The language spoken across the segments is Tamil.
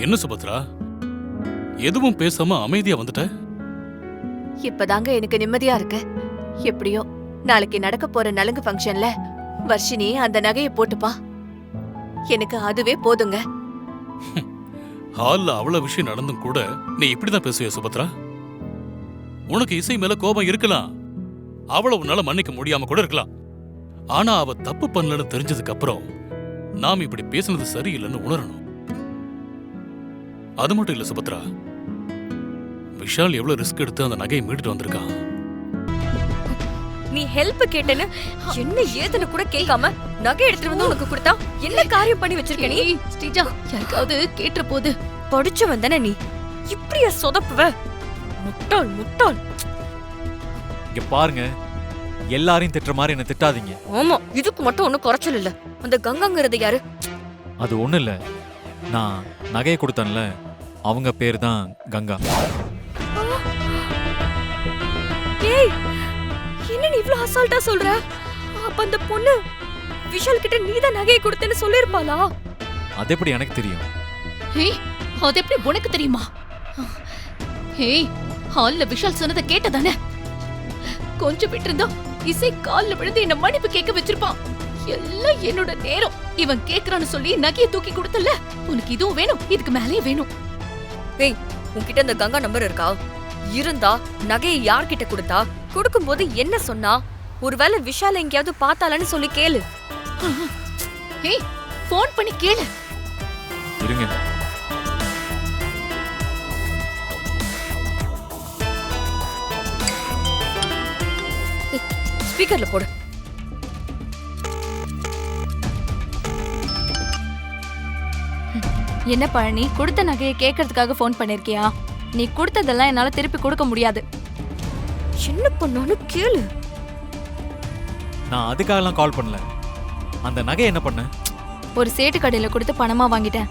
என்ன சுபத்ரா, எதுவும் பேசாம அமைதியா வந்துட்ட? இப்பதாங்க எனக்கு நிம்மதியா இருக்கு. எப்படியோ நாளைக்கு நடக்க போற நலுங்கு ஃபங்க்ஷன்ல வர்ஷினி அந்த நகையை போட்டுப்பா. எனக்கு அதுவே போதுங்க. ஹால்ல அவ்வளவு விஷயம் நடந்தும் கூட நீ இப்படிதான் பேசுவியா சுபத்ரா? உனக்கு இசை மேல கோபம் இருக்கலாம், அவளை உன்னால மன்னிக்க முடியாம கூட இருக்கலாம். ஆனா அவ தப்பு பண்ணலன்னு தெரிஞ்சதுக்கு அப்புறம் நாம் இப்படி பேசுனது சரியில்லைன்னு உணரணும். அது மட்டும் இல்ல சுபத்ரா, விஷால் எவ்வளவு ரிஸ்க் எடுத்து அந்த நகையை மீட்டுட்டு வந்திருக்கான். நீ ஹெல்ப் கேட்டேன்னு என்ன ஏதுன்னு கூட கேட்காம நகை எடுத்துட்டு வந்து உனக்கு கொடுத்தா என்ன காரியம் பண்ணி வச்சிருக்க நீ? ஸ்ரீஜா, யாருக்காவது கேட்ட போது படிச்சவன் தானே நீ, இப்படியா சொதப்புவ? முட்டாள் முட்டாள். இங்க பாருங்க, எல்லாரையும் திட்டுற மாதிரி என்ன திட்டாதீங்க. ஆமா, இதுக்கு மட்டும் ஒண்ணும் குறைச்சல் இல்ல. அந்த கங்காங்கிறது யாரு? அது ஒண்ணு இல்ல, நான் நகையை கொடுத்தேன்ல, அவங்க பேர் தான் கங்கா. ஏய், என்ன நீ இவ்ளோ அசால்ட்டா சொல்ற? அப்ப அந்த பொண்ணு விஷால் கிட்ட நீதான் நகையை கொடுத்தேன்னு சொல்லிருப்பாளா? அது எப்படி எனக்கு தெரியும்? ஏய், அது எப்படி உனக்கு தெரியுமா? ஏய், ஹால்ல விஷால் சொன்னதை கேட்டதானே? கொஞ்சம் விட்டு இருந்தா இசை கால்ல விழுந்து என்ன மன்னிப்பு கேட்க வச்சிருப்பான். எல்லாம் என்னோட நேரம். இவன் கேக்குறான்னு சொல்லி நகையை தூக்கி கொடுத்தல, உனக்கு இதுவும் வேணும், இதுக்கு மேலேயே வேணும். ஏய், உன்கிட்ட அந்த கங்கா நம்பர் இருக்கா? இருந்தா நகையை யார்கிட்ட கொடுத்தா? கொடுக்கும்போது என்ன சொன்னா? ஒருவேளை விஷால எங்கேயாவது பார்த்தாலன்னு சொல்லி கேளு. ஏய், போன் பண்ணி கேளு. இருங்க. ஸ்பீக்கர்ல போடு. என்ன பழனி, கொடுத்த நகையை கேட்கறதுக்காக ஃபோன் பண்ணிருக்கியா? நீ கொடுத்ததெல்லாம் என்னால திருப்பி கொடுக்க முடியாது. என்ன பண்ணான்னு கேளு. நான் அதுக்காகலாம் கால் பண்ணல. அந்த நகை என்ன பண்ண? ஒரு சேட்டு கடையில கொடுத்து பணமா வாங்கிட்டேன்.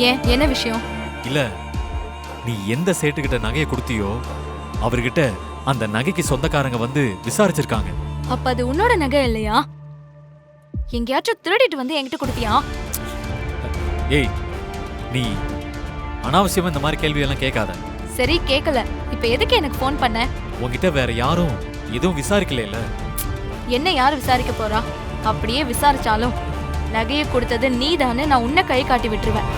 ஏன், என்ன விஷயம்? இல்ல, நீ எந்த சேட்டுக்கிட்ட நகையை கொடுத்தியோ அவர்கிட்ட அந்த நகைக்கு சொந்தக்காரங்க வந்து விசாரிச்சிருக்காங்க. அப்ப அது உன்னோட நகை இல்லையா? எங்கேயாச்சும் திருடிட்டு வந்து என்கிட்ட கொடுத்தியா? ஏய், நீ அனாவசியமா இந்த மாதிரி கேள்வி எல்லாம் கேட்காத. சரி, கேட்கல. இப்ப எதுக்கு எனக்கு ஃபோன் பண்ண? உன்கிட்ட வேற யாரும் எதுவும் விசாரிக்கல. என்ன யார் விசாரிக்க போறா? அப்படியே விசாரிச்சாலும் நகையை கொடுத்தது நீதானே நான் உன்னை கை காட்டி விட்டுருவேன்.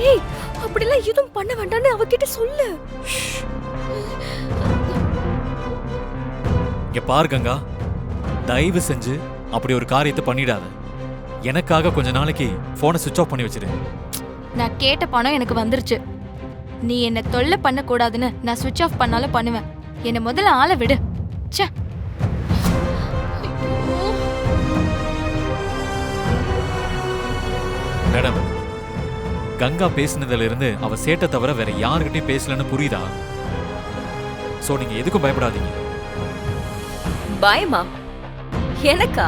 ஏய், அப்படிலாம் எதுவும் பண்ண வேண்டாம்னு அவகிட்ட சொல்லு. இங்க பாரு கங்கா, தயவு செஞ்சு அப்படி ஒரு காரியத்தை பண்ணிடாத. எனக்காக கொஞ்ச நாளைக்கு போனை சுவிட்ச் ஆஃப் பண்ணி வச்சிரு. நான் கேட்ட பணம் எனக்கு வந்துருச்சு. நீ என்ன தொல்லை பண்ண கூடாதுன்னு நான் சுவிட்ச் ஆஃப் பண்ணாலும் பண்ணுவேன். என்ன முதல்ல ஆளை விடு. ச்சே. மேடம், கங்கா பேசினதுல இருந்து அவ சேட்டை தவிர வேற யாருக்கிட்டையும் பேசலன்னு புரியுதா? சோ நீங்க எதுக்கும் பயப்படாதீங்க. பயமா? எனக்கா?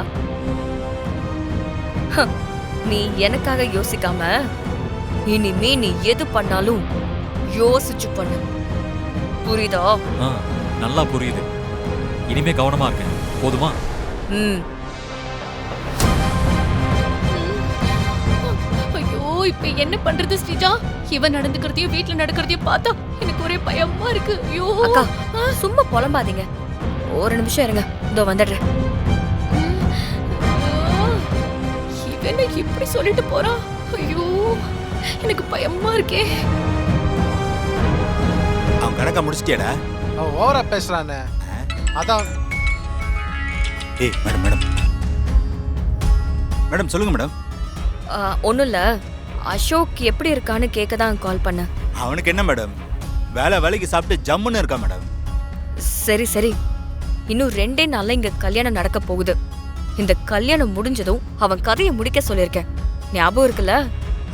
நீ எனக்காக யோசிக்காம இனிமே நீ எது பண்ணாலும் யோசிச்சு பண்ணு. புரியுதா? நல்லா புரியுது. இனிமே கவனமா இருக்கேன், போதுமா? ஐயோ, இப்ப என்ன பண்றது ஸ்ரீஜா? இவன் நடந்துக்கிறதையும் வீட்டுல நடக்கிறதையும் பார்த்தா எனக்கு ஒரே பயமா இருக்கு. ஐயோ அக்கா, சும்மா புலம்பாதீங்க. ஒரு நிமிஷம் இருங்க, இதோ வந்துடுறேன். இவன் இப்படி சொல்லிட்டு போறான். ஐயோ, எனக்கு பயமா இருக்கே. அவன் கணக்கா முடிச்சிட்டியாடா? அவன் ஓவரா பேசுறானே, அதான். ஏய் மேடம், மேடம் மேடம் சொல்லுங்க மேடம். ஒன்றும் இல்லை, அசோக் எப்படி இருக்கான்னு கேட்க தான் கால் பண்ணேன். அவனுக்கு என்ன மேடம், வேலைக்கு சாப்பிட்டு ஜம்முன்னு இருக்கான் மேடம். சரி சரி, இன்னும் 2 நாள்ல இங்க கல்யாணம் நடக்க போகுது. இந்த கல்யாணம் முடிஞ்சதும் அவன் கதையை முடிக்க சொல்லியிருக்கேன். ஞாபகம் இருக்குல்ல?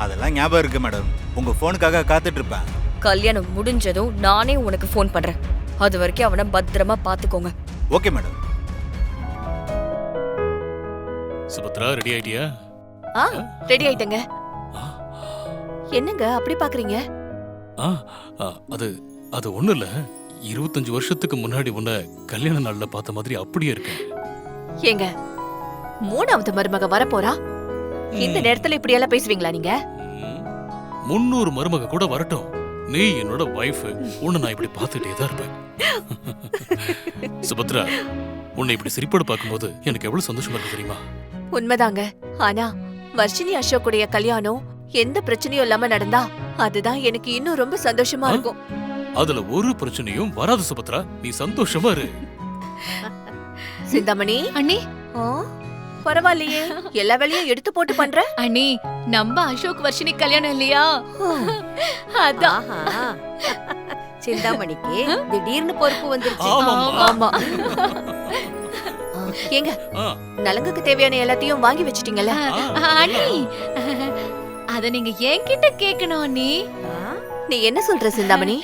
அதெல்லாம் ஞாபகம் இருக்கு மேடம். உங்க போனுக்காக காத்துட்டு இருப்பேன். கல்யாணம் முடிஞ்சதும் நானே உனக்கு ஃபோன் பண்றேன். அது வரைக்கும் அவனை பத்திரமா பாத்துக்கோங்க. Okay madam. சுபத்ரா, ரெடி ஆயிட்டியா? ரெடி ஆயிட்டங்க. என்னங்க அப்படி பாக்குறீங்க? அது அது ஒண்ணு இல்ல, 25 வருஷத்துக்கு முன்னாடி உன்னை கல்யாண நாள்ல பார்த்த மாதிரி அப்படியே இருக்கேன். ஏங்க 3வது மருமக வரப்போறா. இந்த நேரத்துல இப்படி எல்லாம் பேசுவீங்களா நீங்க? 300 மருமக கூட வரட்டும், நீ என்னோட வைஃப். உன்னை நான் இப்படி பார்த்துட்டே தான் இருப்பேன். சுபத்ரா, உன்னை இப்படி சிரிப்போடு பார்க்கும்போது எனக்கு எவ்வளவு சந்தோஷமா இருக்கு தெரியுமா? உண்மைதாங்க. ஆனா வர்ஷினி அசோக்குடைய கல்யாணம் எந்த பிரச்சனையும் இல்லாம நடந்தா அதுதான் எனக்கு இன்னும் ரொம்ப சந்தோஷமா இருக்கும். அதுல ஒரு பிரச்சனையும் வராது சுபத்ரா, நீ சந்தோஷமா இரு. சிந்தாமணி, அண்ணி ஆ, பரவாயில்லையே, எல்லா வேலையும் எடுத்து போட்டு பண்ற. அண்ணி, நம்ம அசோக் வர்ஷினி கல்யாணம் இல்லையா? அதான். ஆஹா. சிந்தாமணிக்கு திடீர்னு பொறுப்பு வந்துருச்சு. ஆமாம்மா. ஆமா. ஏங்க, ஆ, நலங்குக்கு தேவையான எல்லாத்தையும் வாங்கி வச்சிட்டீங்கல்ல? அண்ணி, அத நீங்க என்கிட்ட கேட்கணும் அண்ணி. நீ என்ன சொல்ற சிந்தாமணி?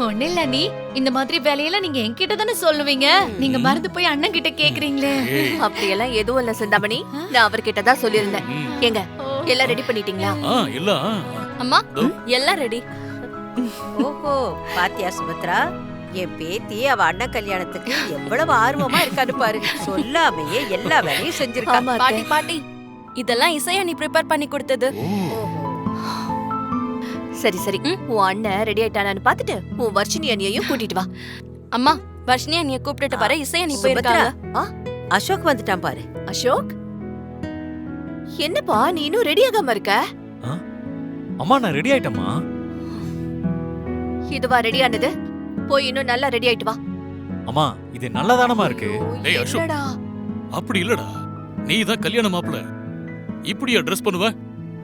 ஒண்ணு இல்ல அண்ணி, இந்த மாதிரி வேலையெல்லாம் நீங்க என்கிட்ட தானே சொல்லுவீங்க. நீங்க மறந்து போய் அண்ணன் கிட்ட கேக்குறீங்களே. ஏய், அப்படியெல்லாம் எதுவும் இல்ல சிந்தாமணி, நான் அவர்கிட்ட தான் சொல்லியிருந்தேன். ம். ஏங்க, எல்லாம் ரெடி பண்ணிட்டீங்களா? எல்லாம் அம்மா இதோ. எல்லாம் ரெடி. ஓஹோ, பாத்தியா சுபத்ரா, என் பேத்தி அவ அண்ணன் கல்யாணத்துக்கு எவ்வளவு ஆர்வமா இருக்கான்னு பாரு. சொல்லாமையே எல்லா வேலையும் செஞ்சிருக்கா. ஆமா, பாட்டி அத்தை. பாட்டி, இதெல்லாம் இசையா நீ ப்ரிப்பேர் பண்ணி கொடுத்தது. ஓ, சரி சரி, உன் அண்ணன் ரெடி ஆயிட்டானான்னு பாத்துட்டு உன் வர்ஷினி அண்ணியையும் கூட்டிட்டு வா. அம்மா, வர்ஷினி அண்ணிய கூப்பிட்டுட்டு வர இசையா நீ சுபத்ரா, போயிருக்காங்க. அசோக் வந்துட்டான் பாரு. அசோக், என்னப்பா நீ இன்னும் ரெடி ஆகாம இருக்க? அம்மா நான் ரெடி ஆயிட்டேம்மா. இதுவா ரெடி ஆனது? போய் இன்னும் நல்லா ரெடி ஆயிட்டு வா. அம்மா இது நல்லதானமா இருக்கு. ஏய், அசோக். என்னடா? அப்படி இல்லடா, நீ தான் கல்யாண மாப்பிள. இப்படியா ட்ரெஸ் பண்ணுவ?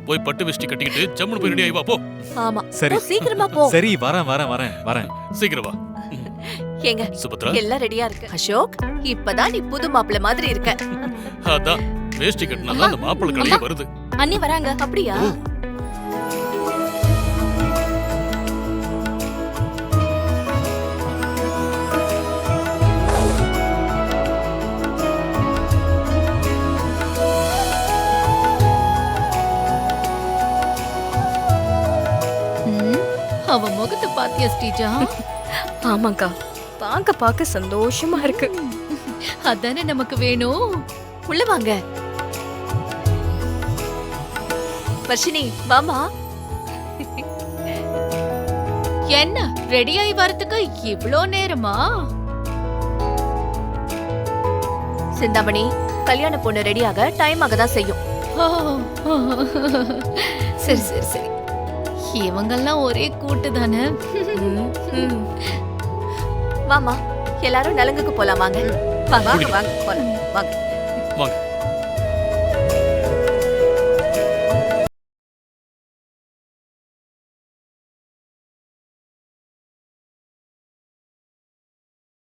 போய் பட்டு வெஸ்டி கட்டிக்கிட்டு ஜம்முன்னு போய் ரெடி ஆயி வா, போ. ஆமா, சரி போ, சீக்கிரமா போ. சரி வரேன் வரேன் வரேன் வரேன். சீக்கிரம் வா. ஏங்க, சுபத்ரா, எல்லாம் ரெடியா இருக்கு. அசோக், இப்பதான் நீ புது மாப்பிள்ளை மாதிரி இருக்க. அதான் வேஷ்டி கட்டினா அந்த மாப்பிள கலையே வருது. அண்ணி வராங்க. அப்படியா? ம், அவ முகத்தை பாத்தியா ஸ்ரீஜா? ஆமாக்கா, பார்க்க சந்தோஷமா இருக்கு. அதானே நமக்கு வேணும். உள்ள வாங்க. வர்ஷினி, வாமா. என்ன ரெடியாகி வரதுக்கு இவ்ளோ நேரமா? சிந்தாமணி, கல்யாண பொண்ணு ரெடியாக டைம் ஆக தான் செய்யும். ஓ, சரி சரி சரி, இவங்கெல்லாம் ஒரே கூட்டு தானே. ம். வாமா, எல்லாரும் நலங்குக்கு போலாம் வாங்க. வாங்க வாங்க போலாம் வாங்க. வாங்க.